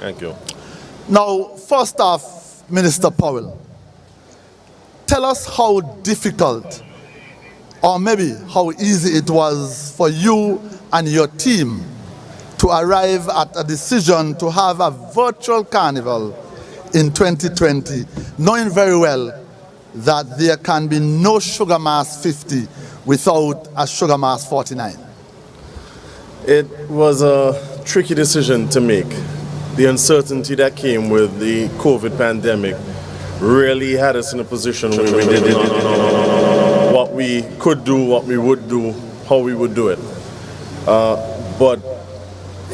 Thank you. Now, first off, Minister Powell, tell us how difficult or maybe how easy it was for you and your team to arrive at a decision to have a virtual carnival in 2020, knowing very well that there can be no Sugar Mass 50 without a Sugar Mass 49. It was a tricky decision to make. The uncertainty that came with the COVID pandemic really had us in a position where we did not know what we could do, what we would do, how we would do it. But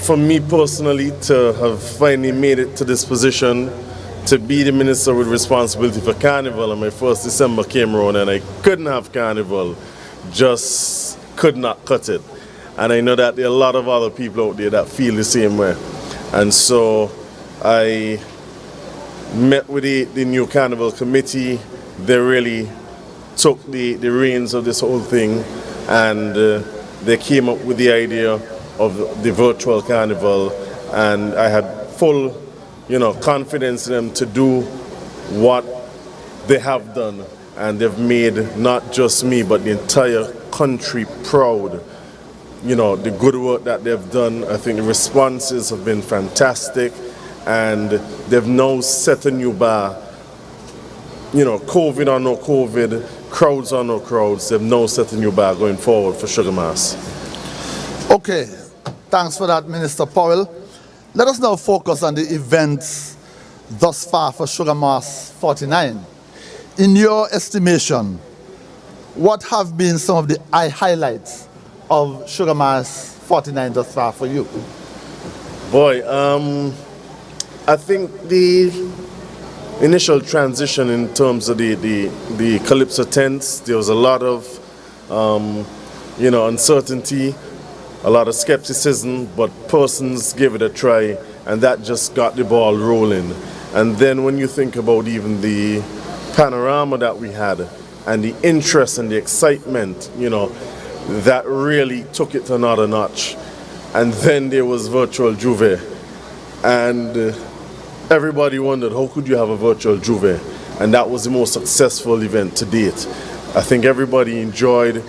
for me personally, to have finally made it to this position, to be the minister with responsibility for Carnival, and my first December came around and I couldn't have Carnival, just could not cut it. And I know that there are a lot of other people out there that feel the same way. And so I met with the new Carnival committee. They really took the reins of this whole thing, and they came up with the idea of the virtual carnival, and I had full confidence in them to do what they have done, and they've made not just me but the entire country proud. The good work that they've done. I think the responses have been fantastic, and they've now set a new bar. COVID or no COVID, crowds or no crowds, they've now set a new bar going forward for Sugar Mass. Okay, thanks for that, Minister Powell. Let us now focus on the events thus far for Sugar Mass 49. In your estimation, what have been some of the highlights of Sugar Mass 49 thus far for you? Boy, I think the initial transition in terms of the Calypso tents, there was a lot of uncertainty, a lot of skepticism, but persons gave it a try, and that just got the ball rolling. And then when you think about even the panorama that we had and the interest and the excitement, that really took it to another notch. And then there was virtual Juve, and everybody wondered, how could you have a virtual Juve? And that was the most successful event to date. I think everybody enjoyed.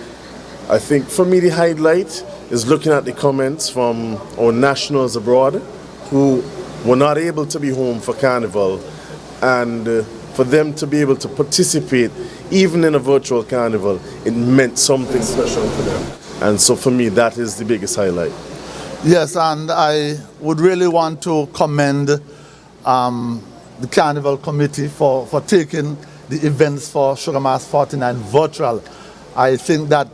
I think for me the highlight is looking at the comments from our nationals abroad who were not able to be home for Carnival, and for them to be able to participate even in a virtual carnival, it meant something special to them. And so for me, that is the biggest highlight. Yes, and I would really want to commend the Carnival Committee for taking the events for Sugar Mass 49 virtual. I think that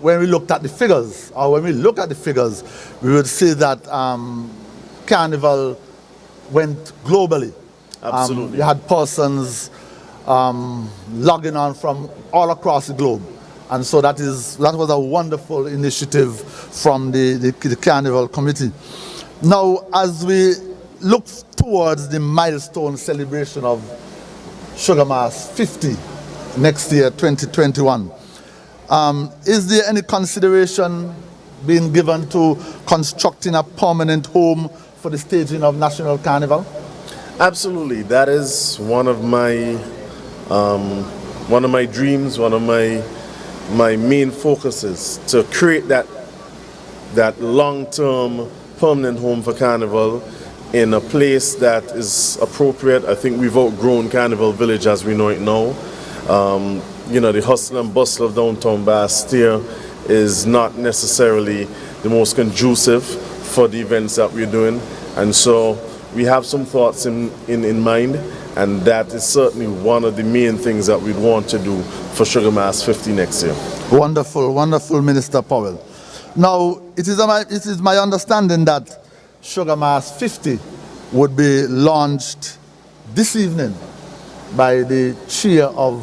when we looked at the figures, or when we look at the figures, we would see that Carnival went globally. Absolutely. You had persons logging on from all across the globe. And so that was a wonderful initiative from the Carnival Committee. Now, as we look towards the milestone celebration of Sugar Mass 50 next year, 2021, is there any consideration being given to constructing a permanent home for the staging of National Carnival? Absolutely. That is one of my dreams, one of my main focuses, to create that long-term permanent home for Carnival in a place that is appropriate. I think we've outgrown Carnival Village as we know it now. The hustle and bustle of downtown Bastille is not necessarily the most conducive for the events that we're doing, and so we have some thoughts in mind, and that is certainly one of the main things that we'd want to do for Sugar Mass 50 next year. Wonderful, wonderful, Minister Powell. Now, it is my understanding that Sugar Mass 50 would be launched this evening by the chair of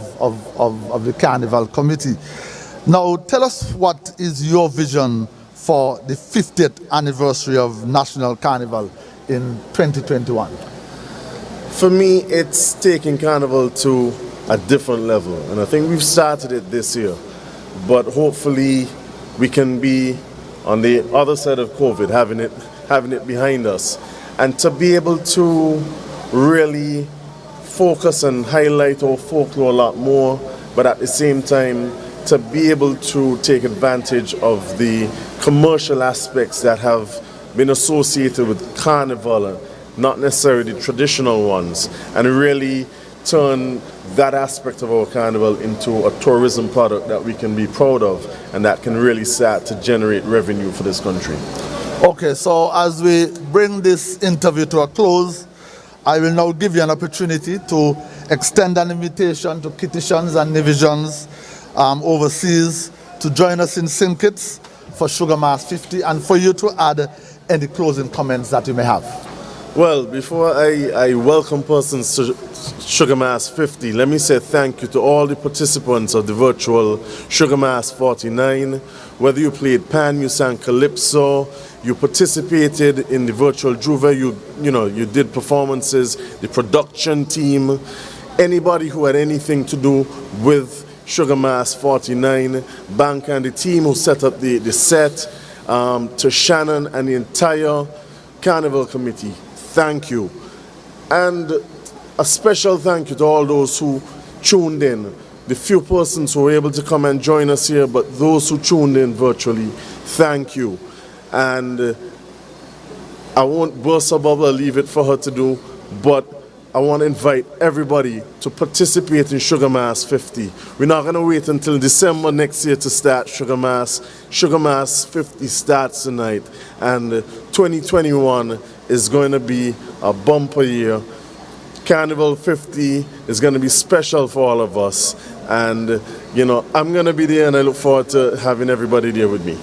the Carnival Committee. Now, tell us what is your vision for the 50th anniversary of National Carnival in 2021? For me, it's taking Carnival to a different level, and I think we've started it this year, but hopefully we can be on the other side of COVID, having it behind us, and to be able to really focus and highlight our folklore a lot more, but at the same time to be able to take advantage of the commercial aspects that have been associated with Carnival, not necessarily the traditional ones, and really turn that aspect of our Carnival into a tourism product that we can be proud of and that can really start to generate revenue for this country. Okay, so as we bring this interview to a close, I will now give you an opportunity to extend an invitation to Kittitians and Nivisions overseas to join us in St. Kitts for Sugar Mass 50 and for you to add any closing comments that you may have. Well, before I welcome persons to Sugar Mass 50, let me say thank you to all the participants of the virtual Sugar Mass 49. Whether you played pan, you sang Calypso, you participated in the virtual Juve, you did performances, the production team, anybody who had anything to do with Sugar Mass 49, Bank and the team who set up the set, to Shannon and the entire Carnival committee, thank you. And a special thank you to all those who tuned in, the few persons who were able to come and join us here, but those who tuned in virtually, thank you. And I won't burst a bubble, leave it for her to do, but I want to invite everybody to participate in Sugar Mass 50. We're not going to wait until December next year to start Sugar Mass. Sugar Mass 50 starts tonight, and 2021 is going to be a bumper year. Carnival 50 is going to be special for all of us, and I'm going to be there, and I look forward to having everybody there with me.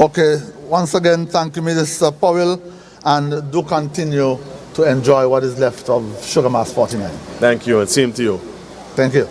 Okay, once again, thank you, Mr. Powell, and do continue to enjoy what is left of Sugar Mass 49. Thank you, and same to you. Thank you.